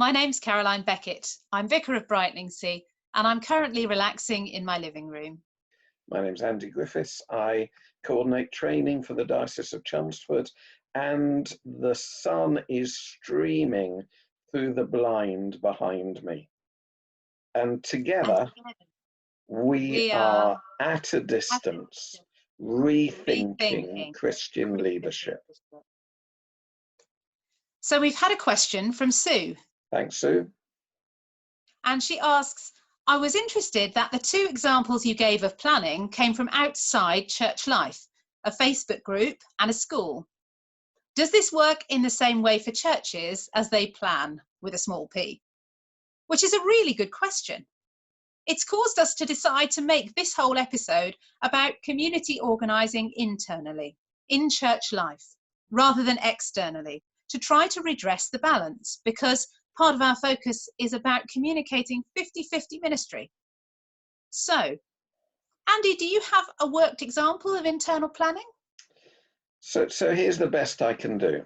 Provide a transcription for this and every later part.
My name's Caroline Beckett. I'm Vicar of Brightlingsea, and I'm currently relaxing in my living room. My name's Andy Griffiths. I coordinate training for the Diocese of Chelmsford, and the sun is streaming through the blind behind me. And together, we are at a distance rethinking Christian leadership. So we've had a question from Sue. Thanks, Sue. And she asks, I was interested that the two examples you gave of planning came from outside church life, a Facebook group and a school. Does this work in the same way for churches as they plan, with a small p? Which is a really good question. It's caused us to decide to make this whole episode about community organising internally, in church life, rather than externally, to try to redress the balance, because part of our focus is about communicating 50-50 ministry. So, Andy, do you have a worked example of internal planning? So here's the best I can do.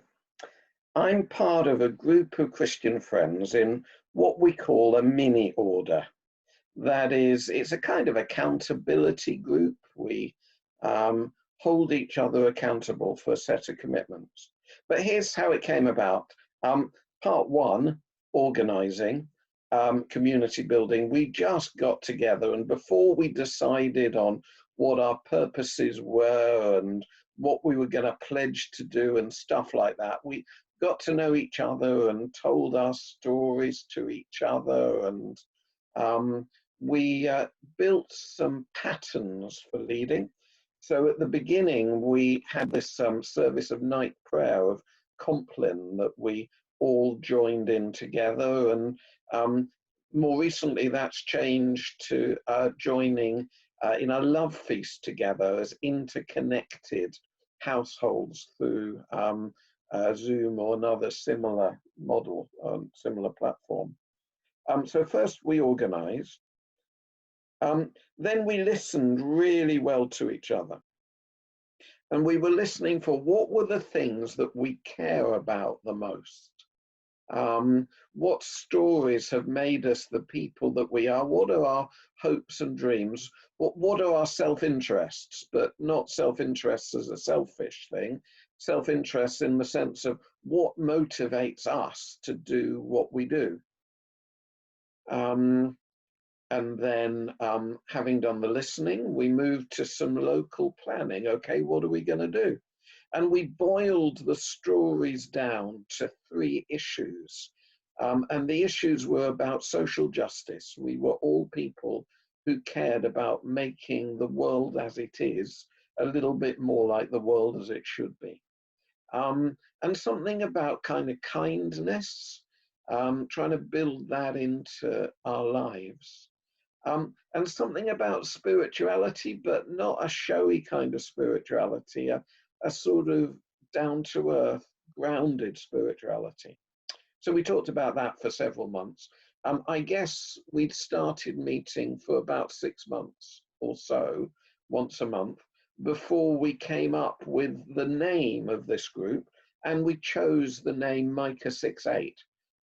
I'm part of a group of Christian friends in what we call a mini order. That is, it's a kind of accountability group. We hold each other accountable for a set of commitments. But here's how it came about. Part one, organising, community building, we just got together, and before we decided on what our purposes were and what we were going to pledge to do and stuff like that, we got to know each other and told our stories to each other, and we built some patterns for leading. So at the beginning, we had this service of night prayer of Compline that we all joined in together, and more recently that's changed to joining in a love feast together as interconnected households through Zoom or another similar model, similar platform. So first we organised, then we listened really well to each other. And we were listening for what were the things that we care about the most. What stories have made us the people that we are? What are our hopes and dreams? What are our self-interests, but not self-interests as a selfish thing, self-interests in the sense of what motivates us to do what we do. And then having done the listening, we moved to some local planning. Okay, what are we going to do? And we boiled the stories down to 3 issues. And the issues were about social justice. We were all people who cared about making the world as it is a little bit more like the world as it should be. And something about kind of kindness, trying to build that into our lives. And something about spirituality, but not a showy kind of spirituality, a sort of down-to-earth, grounded spirituality. So we talked about that for several months. I guess we'd started meeting for about 6 months or so, once a month, before we came up with the name of this group, and we chose the name Micah 6:8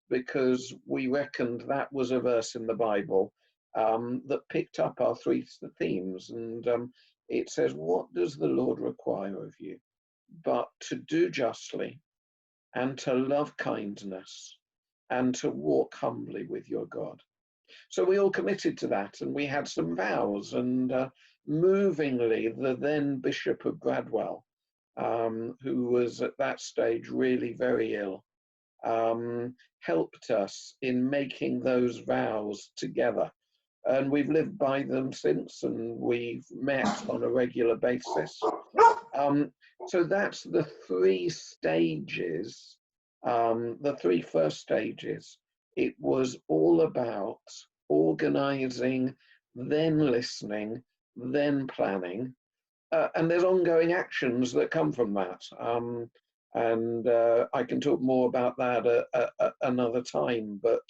because we reckoned that was a verse in the Bible that picked up our 3 themes, and it says, what does the Lord require of you? But to do justly, and to love kindness, and to walk humbly with your God. So we all committed to that, and we had some vows, and movingly, the then Bishop of Bradwell, who was at that stage really very ill, helped us in making those vows together. And we've lived by them since, and we've met on a regular basis. So that's the 3 stages, the 3 first stages. It was all about organising, then listening, then planning. And there's ongoing actions that come from that. And I can talk more about that another time, but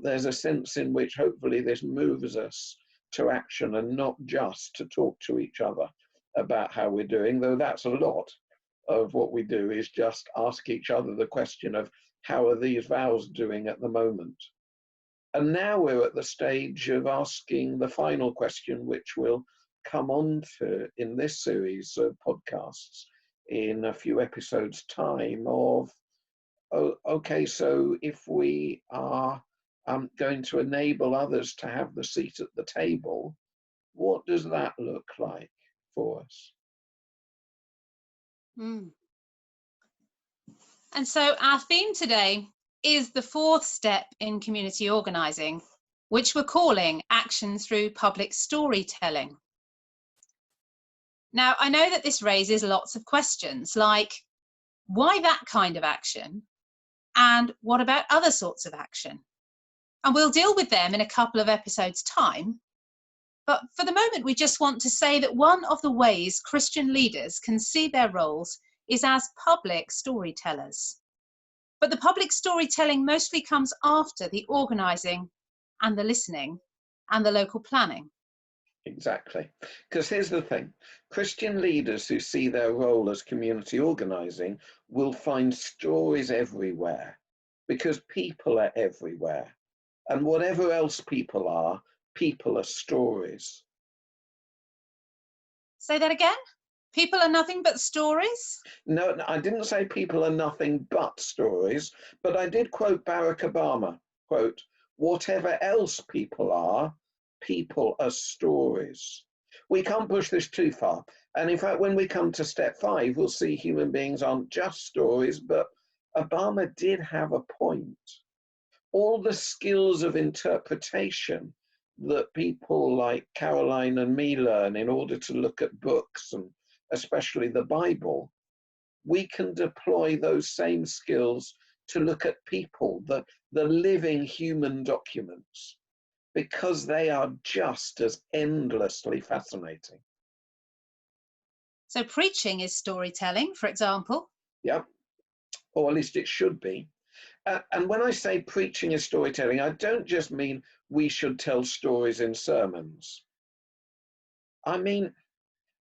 there's a sense in which hopefully this moves us to action and not just to talk to each other about how we're doing, though that's a lot. of what we do is just ask each other the question of, how are these vows doing at the moment? And now we're at the stage of asking the final question, which we'll come on to in this series of podcasts in a few episodes' time of, oh, okay, so if we are going to enable others to have the seat at the table, what does that look like for us? Mm. And so our theme today is the fourth step in community organising, which we're calling action through public storytelling. Now, I know that this raises lots of questions like, why that kind of action? And what about other sorts of action? And we'll deal with them in a couple of episodes' time. But for the moment, we just want to say that one of the ways Christian leaders can see their roles is as public storytellers. But the public storytelling mostly comes after the organising and the listening and the local planning. Exactly. Because here's the thing, Christian leaders who see their role as community organising will find stories everywhere, because people are everywhere. And whatever else people are stories. Say that again? People are nothing but stories? No, I didn't say people are nothing but stories, but I did quote Barack Obama, quote, whatever else people are stories. We can't push this too far. And in fact, when we come to step 5, we'll see human beings aren't just stories, but Obama did have a point. All the skills of interpretation that people like Caroline and me learn in order to look at books, and especially the Bible, we can deploy those same skills to look at people, the living human documents, because they are just as endlessly fascinating. So preaching is storytelling, for example. Yeah, or at least it should be. And when I say preaching is storytelling, I don't just mean we should tell stories in sermons. I mean,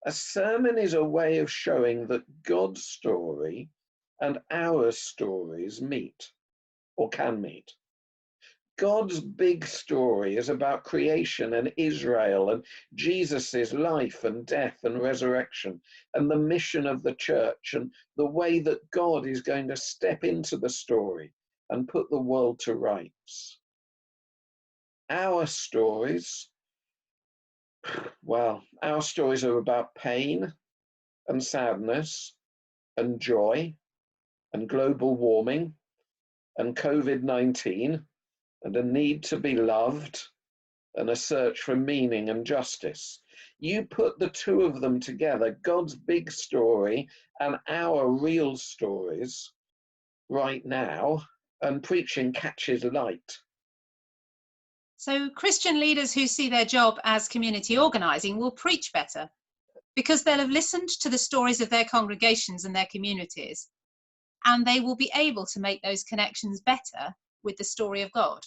a sermon is a way of showing that God's story and our stories meet, or can meet. God's big story is about creation and Israel and Jesus's life and death and resurrection and the mission of the church and the way that God is going to step into the story and put the world to rights. Our stories, well, our stories are about pain and sadness and joy and global warming and COVID-19 and a need to be loved and a search for meaning and justice. You put the two of them together, God's big story and our real stories right now, and preaching catches light. So Christian leaders who see their job as community organising will preach better because they'll have listened to the stories of their congregations and their communities, and they will be able to make those connections better with the story of God.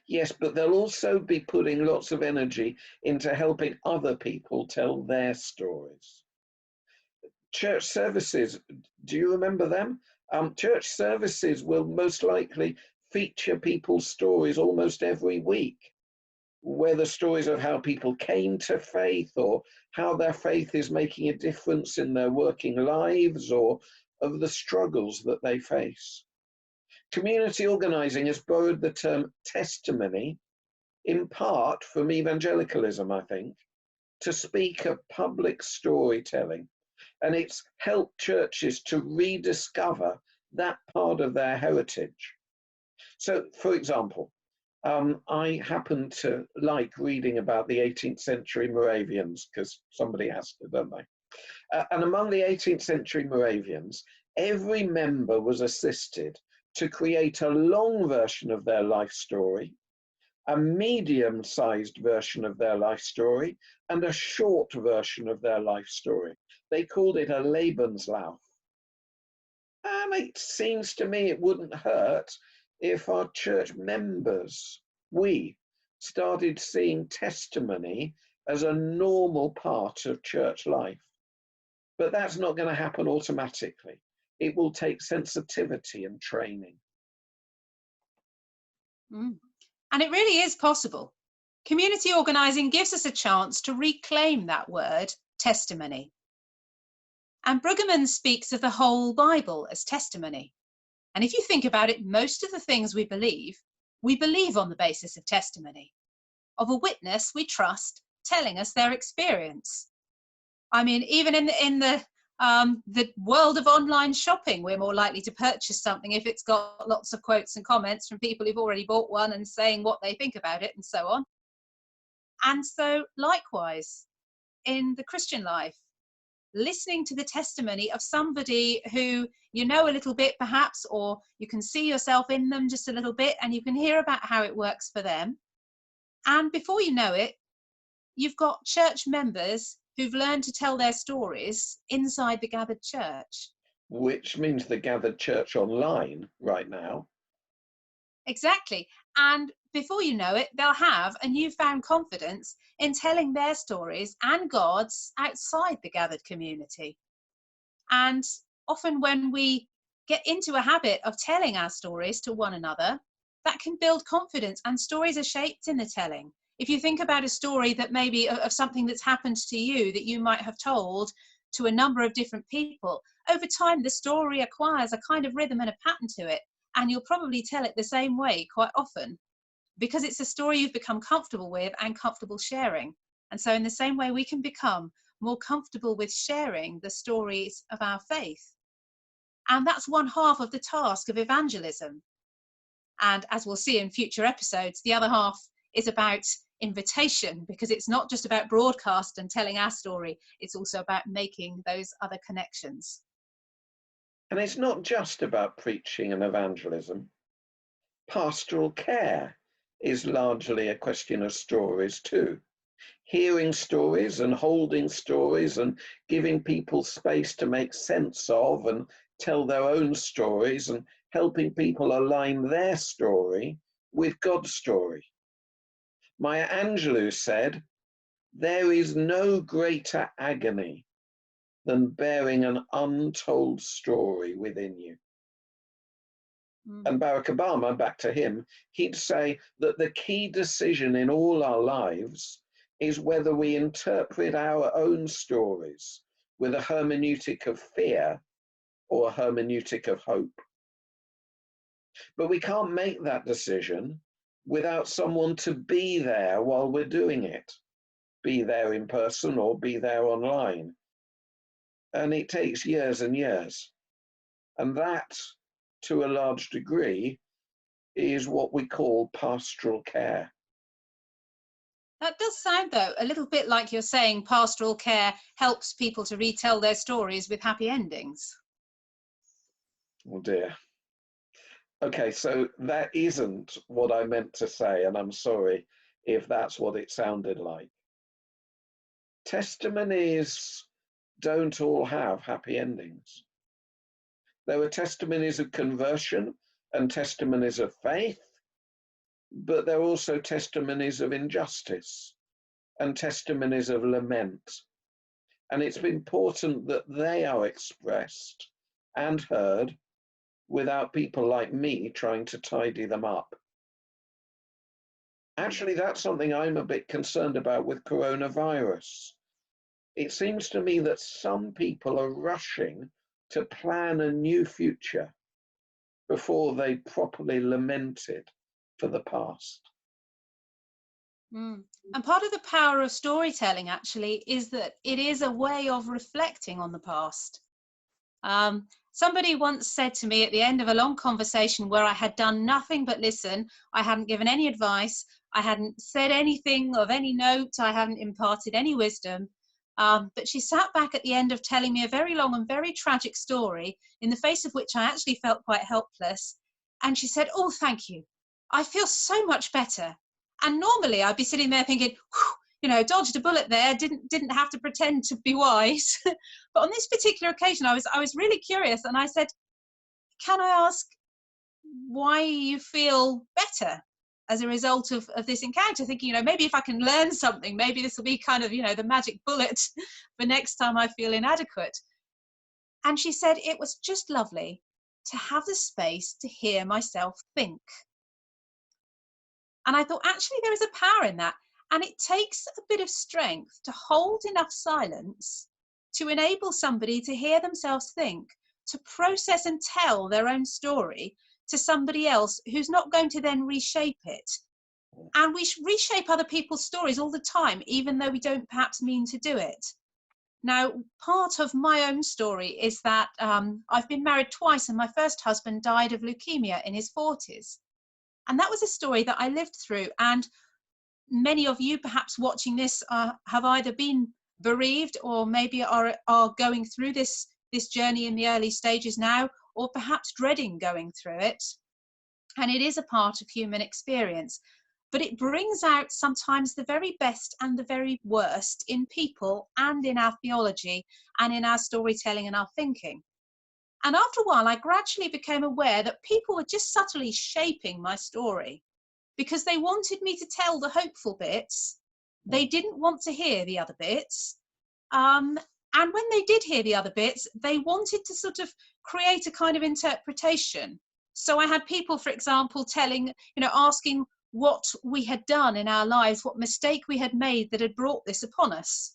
Yes, but they'll also be putting lots of energy into helping other people tell their stories. Church services, do you remember them? Church services will most likely feature people's stories almost every week, whether stories of how people came to faith or how their faith is making a difference in their working lives or of the struggles that they face. Community organising has borrowed the term testimony in part from evangelicalism, I think, to speak of public storytelling. And it's helped churches to rediscover that part of their heritage. So, for example, I happen to like reading about the 18th century Moravians, because somebody has to, don't they? And among the 18th century Moravians, every member was assisted to create a long version of their life story, a medium-sized version of their life story, and a short version of their life story. They called it a Lebenslauf. And it seems to me it wouldn't hurt if our church members, we, started seeing testimony as a normal part of church life. But that's not going to happen automatically. It will take sensitivity and training. And it really is possible. Community organising gives us a chance to reclaim that word, testimony. And Brueggemann speaks of the whole Bible as testimony. And if you think about it, most of the things we believe on the basis of testimony, of a witness we trust telling us their experience. I mean, even in the world of online shopping, we're more likely to purchase something if it's got lots of quotes and comments from people who've already bought one and saying what they think about it and so on. And so likewise, in the Christian life, listening to the testimony of somebody who you know a little bit perhaps, or you can see yourself in them just a little bit, and you can hear about how it works for them. And before you know it, you've got church members who've learned to tell their stories inside the gathered church. Which means the gathered church online right now. Exactly. And before you know it, they'll have a newfound confidence in telling their stories and God's outside the gathered community. And often when we get into a habit of telling our stories to one another, that can build confidence, and stories are shaped in the telling. If you think about a story that maybe of something that's happened to you that you might have told to a number of different people, over time the story acquires a kind of rhythm and a pattern to it, and you'll probably tell it the same way quite often because it's a story you've become comfortable with and comfortable sharing. And so in the same way, we can become more comfortable with sharing the stories of our faith. And that's one half of the task of evangelism. And as we'll see in future episodes, the other half is about invitation, because it's not just about broadcast and telling our story, it's also about making those other connections. And it's not just about preaching and evangelism. Pastoral care is largely a question of stories too. Hearing stories and holding stories and giving people space to make sense of and tell their own stories and helping people align their story with God's story. Maya Angelou said, "There is no greater agony than bearing an untold story within you." And Barack Obama, back to him, he'd say that the key decision in all our lives is whether we interpret our own stories with a hermeneutic of fear or a hermeneutic of hope. But we can't make that decision without someone to be there while we're doing it, be there in person or be there online. And it takes years and years. And that, to a large degree, is what we call pastoral care. That does sound, though, a little bit like you're saying pastoral care helps people to retell their stories with happy endings. Oh dear. Okay, so that isn't what I meant to say, and I'm sorry if that's what it sounded like. Testimonies don't all have happy endings. There are testimonies of conversion and testimonies of faith, but there are also testimonies of injustice and testimonies of lament. And it's important that they are expressed and heard without people like me trying to tidy them up. Actually, that's something I'm a bit concerned about with coronavirus. It seems to me that some people are rushing to plan a new future before they properly lamented for the past. And part of the power of storytelling, actually, is that it is a way of reflecting on the past. Somebody once said to me at the end of a long conversation where I had done nothing but listen, I hadn't given any advice, I hadn't said anything of any note, I hadn't imparted any wisdom, but she sat back at the end of telling me a very long and very tragic story, in the face of which I actually felt quite helpless. And she said, "Oh, thank you. I feel so much better." And normally I'd be sitting there thinking, dodged a bullet there, didn't have to pretend to be wise. But on this particular occasion, I was really curious, and I said, "Can I ask why you feel better as a result of this encounter?" Thinking, maybe if I can learn something, maybe this will be kind of, the magic bullet for next time I feel inadequate. And she said it was just lovely to have the space to hear myself think. And I thought, actually, there is a power in that. And it takes a bit of strength to hold enough silence to enable somebody to hear themselves think, to process and tell their own story to somebody else who's not going to then reshape it. And we reshape other people's stories all the time, even though we don't perhaps mean to do it. Now, part of my own story is that I've been married twice, and my first husband died of leukemia in his 40s. And that was a story that I lived through. And many of you perhaps watching this have either been bereaved or maybe are going through this journey in the early stages now, or perhaps dreading going through it. And it is a part of human experience. But it brings out sometimes the very best and the very worst in people and in our theology and in our storytelling and our thinking. And after a while, I gradually became aware that people were just subtly shaping my story because they wanted me to tell the hopeful bits. They didn't want to hear the other bits. And when they did hear the other bits, they wanted to sort of create a kind of interpretation. So I had people, for example, asking what we had done in our lives, what mistake we had made that had brought this upon us.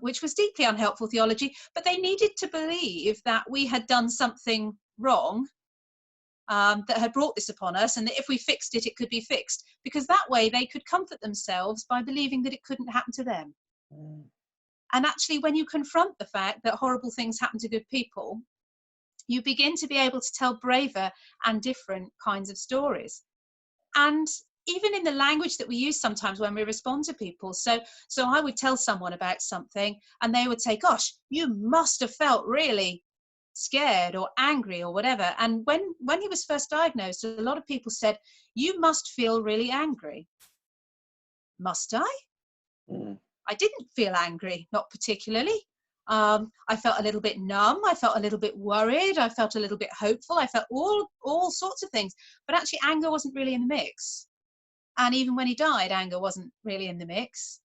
Which was deeply unhelpful theology, but they needed to believe that we had done something wrong that had brought this upon us, and that if we fixed it, it could be fixed, because that way they could comfort themselves by believing that it couldn't happen to them. And actually, when you confront the fact that horrible things happen to good people, you begin to be able to tell braver and different kinds of stories. And even in the language that we use sometimes when we respond to people. So I would tell someone about something and they would say, gosh, you must have felt really scared or angry or whatever. And when he was first diagnosed, a lot of people said, you must feel really angry. Must I? I didn't feel angry, not particularly. I felt a little bit numb. I felt a little bit worried. I felt a little bit hopeful. I felt all sorts of things. But actually, anger wasn't really in the mix. And even when he died, anger wasn't really in the mix.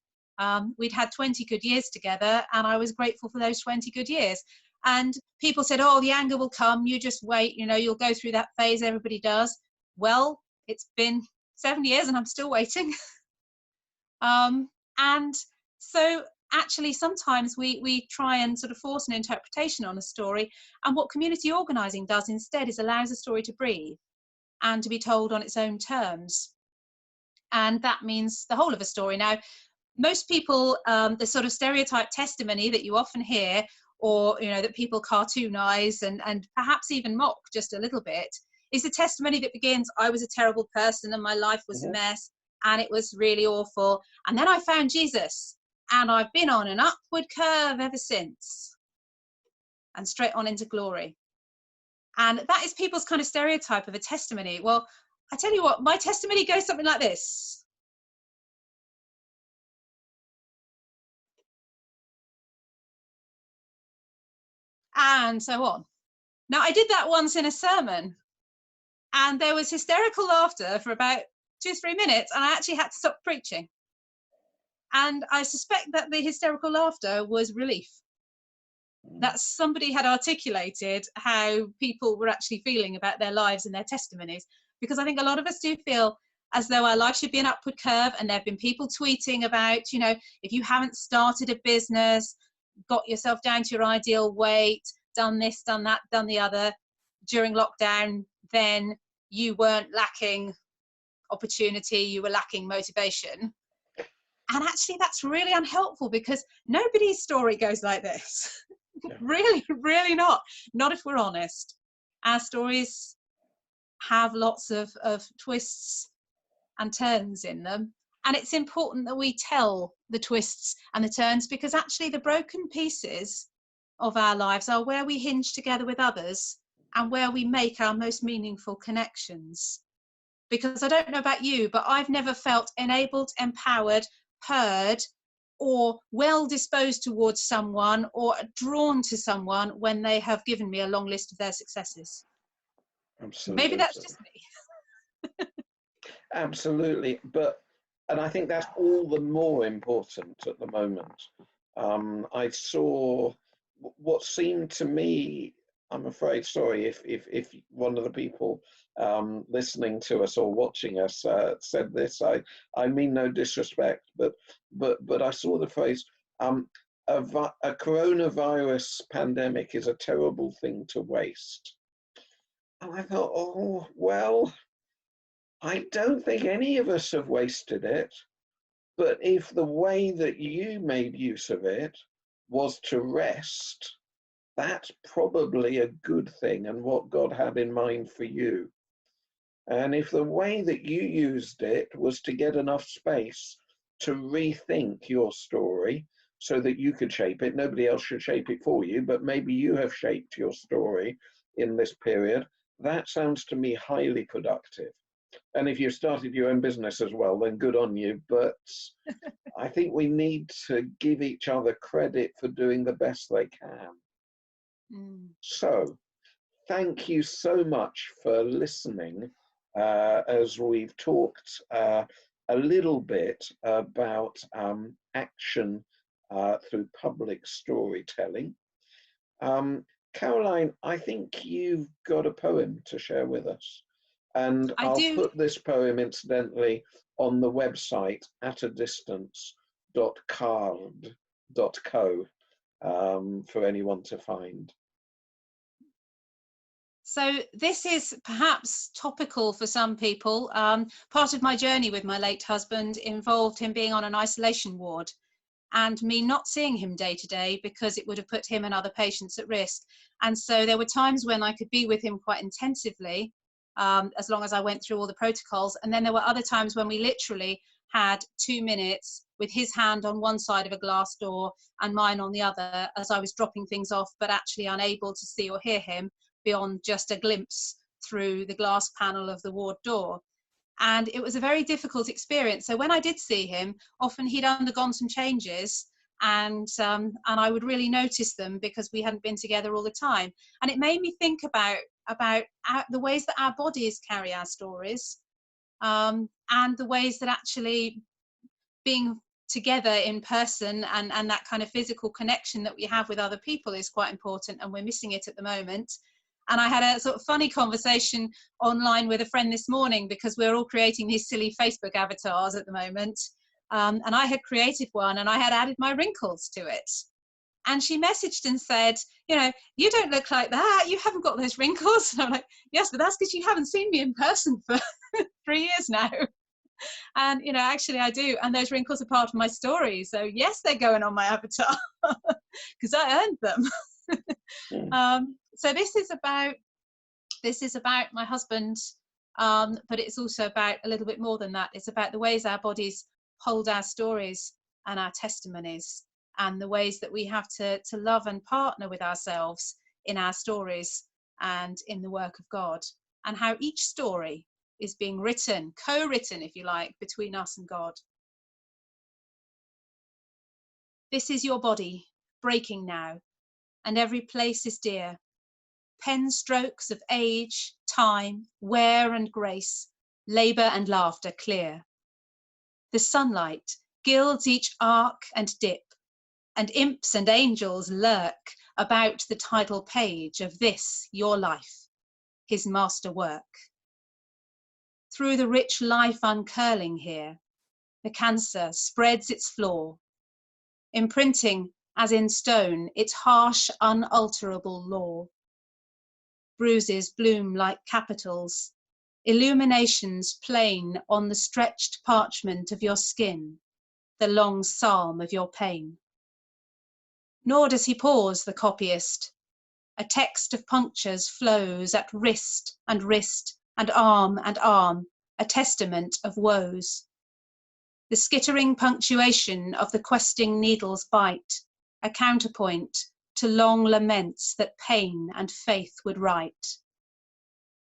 We'd had 20 good years together, and I was grateful for those 20 good years. And people said, oh, the anger will come. You just wait. You'll go through that phase. Everybody does. Well, it's been 7 years and I'm still waiting. And so actually, sometimes we try and sort of force an interpretation on a story. And what community organising does instead is allows a story to breathe and to be told on its own terms. And that means the whole of a story. Now, most people, the sort of stereotype testimony that you often hear, or that people cartoonize and perhaps even mock just a little bit, is the testimony that begins, I was a terrible person and my life was a mess and it was really awful. And then I found Jesus and I've been on an upward curve ever since, and straight on into glory. And that is people's kind of stereotype of a testimony. Well, I tell you what, my testimony goes something like this. And so on. Now, I did that once in a sermon, and there was hysterical laughter for about 2-3 minutes, and I actually had to stop preaching. And I suspect that the hysterical laughter was relief. That somebody had articulated how people were actually feeling about their lives and their testimonies. Because I think a lot of us do feel as though our life should be an upward curve, and there have been people tweeting about, if you haven't started a business, got yourself down to your ideal weight, done this, done that, done the other during lockdown, then you weren't lacking opportunity, you were lacking motivation. And actually, that's really unhelpful, because nobody's story goes like this. Really, really not. Not if we're honest. Our stories have lots of twists and turns in them. And it's important that we tell the twists and the turns, because actually the broken pieces of our lives are where we hinge together with others and where we make our most meaningful connections. Because I don't know about you, but I've never felt enabled, empowered, heard, or well disposed towards someone or drawn to someone when they have given me a long list of their successes. Absolutely. Maybe that's just me. Absolutely. And I think that's all the more important at the moment. I saw what seemed to me, I'm afraid, sorry if one of the people listening to us or watching us said this, I mean no disrespect, but I saw the phrase, a coronavirus pandemic is a terrible thing to waste. And I thought, oh, well, I don't think any of us have wasted it, but if the way that you made use of it was to rest, that's probably a good thing and what God had in mind for you. And if the way that you used it was to get enough space to rethink your story so that you could shape it, nobody else should shape it for you, but maybe you have shaped your story in this period, that sounds to me highly productive. And if you started your own business as well, then good on you. But I think we need to give each other credit for doing the best they can. So thank you so much for listening as we've talked a little bit about action through public storytelling. Caroline, I think you've got a poem to share with us. And I I'll do. put this poem, incidentally, on the website atadistance.card.co for anyone to find. So this is perhaps topical for some people. Part of my journey with my late husband involved him being on an isolation ward and me not seeing him day to day because it would have put him and other patients at risk. And so there were times when I could be with him quite intensively, as long as I went through all the protocols. And then there were other times when we literally had 2 minutes with his hand on one side of a glass door and mine on the other as I was dropping things off, but actually unable to see or hear him beyond just a glimpse through the glass panel of the ward door. And it was a very difficult experience. So when I did see him, often he'd undergone some changes, and I would really notice them because we hadn't been together all the time. And it made me think about the ways that our bodies carry our stories, and the ways that actually being together in person and that kind of physical connection that we have with other people is quite important, and we're missing it at the moment. And I had a sort of funny conversation online with a friend this morning because we're all creating these silly Facebook avatars at the moment. And I had created one and I had added my wrinkles to it. And she messaged and said, you don't look like that. You haven't got those wrinkles. And I'm like, yes, but that's because you haven't seen me in person for 3 years now. And, actually I do. And those wrinkles are part of my story. So yes, they're going on my avatar because I earned them. So this is about my husband, but it's also about a little bit more than that. It's about the ways our bodies hold our stories and our testimonies, and the ways that we have to love and partner with ourselves in our stories and in the work of God, and how each story is being written, co-written, if you like, between us and God. This is your body, breaking now, and every place is dear. Pen strokes of age, time, wear and grace, labour and laughter clear. The sunlight gilds each arc and dip, and imps and angels lurk about the title page of this, your life, his master work. Through the rich life uncurling here, the cancer spreads its flaw, imprinting, as in stone, its harsh, unalterable law. Bruises bloom like capitals, illuminations plain on the stretched parchment of your skin, the long psalm of your pain. Nor does he pause, the copyist. A text of punctures flows at wrist and arm, a testament of woes. The skittering punctuation of the questing needle's bite, a counterpoint to long laments that pain and faith would write.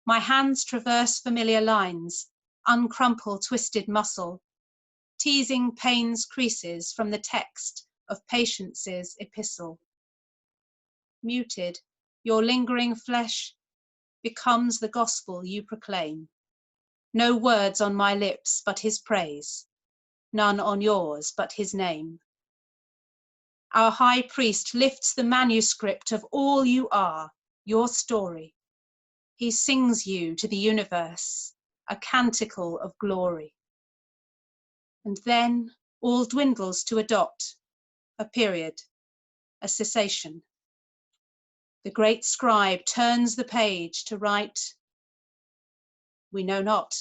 My hands traverse familiar lines, uncrumple twisted muscle, teasing pain's creases from the text of patience's epistle. Muted, your lingering flesh becomes the gospel you proclaim. No words on my lips but his praise, none on yours but his name. our high priest lifts the manuscript of all you are, your story. He sings you to the universe, a canticle of glory. And then all dwindles to a dot, a period, a cessation. The great scribe turns the page to write, we know not,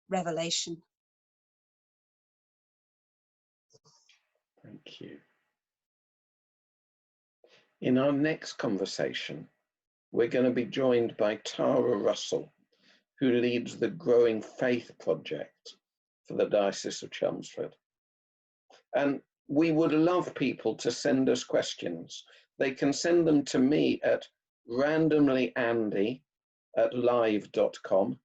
revelation. Thank you. In our next conversation, we're going to be joined by Tara Russell, who leads the Growing Faith project for the Diocese of Chelmsford. And we would love people to send us questions. They can send them to me at randomlyandy@live.com.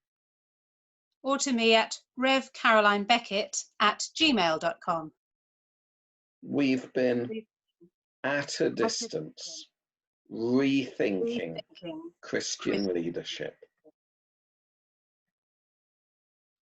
Or to me at revcarolinebeckett@gmail.com. We've been at a distance, rethinking Christian leadership.